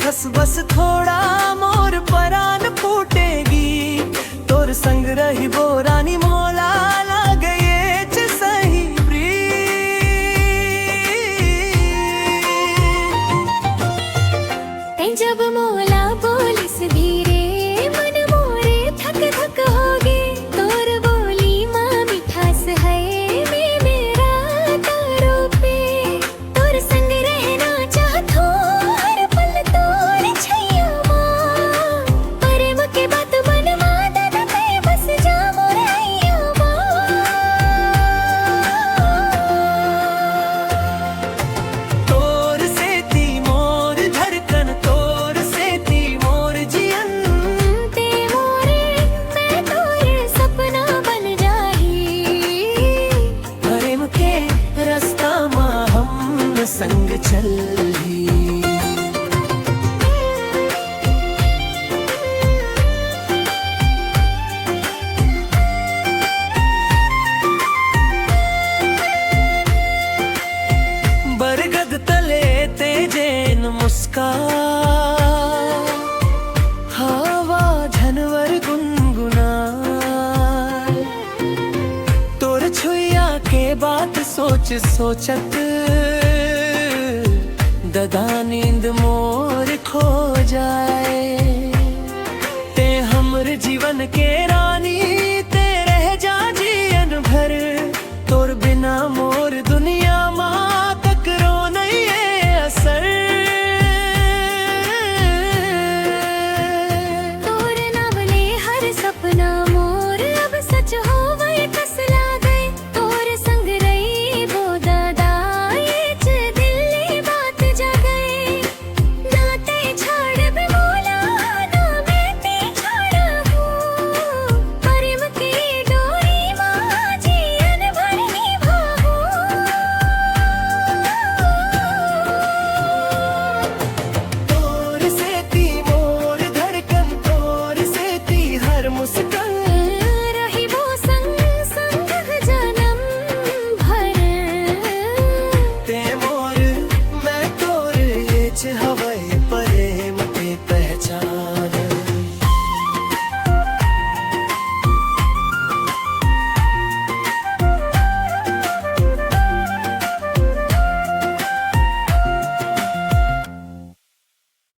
Thus बस थोड़ा मोर परान फूटेगी तोर संग रही बोरानी मोला लागे च सही प्रीत। जब मोला बोलिस धीरे मन मोरे थक थक होगे तोर बोली माँ मिठास है मैं मेरा तारो पे तोर संग रहना चाहतो हर पल तोर छैया माँ प्रेम के बात मन माँ दादा ते बस जा मोर हैया तोर से ती मोर धड़कन तोर से ती मोर जियन ते मोरे मैं तोरे सपना बन जाही प्रेम के रास्ता माँ हम संग चली। बरगद तले तेजेन मुस्का हवा झनवर गुनगुना तोर छुइया के बात सोच सोचत ददा नींद मोर खो जाए ते हमर जीवन के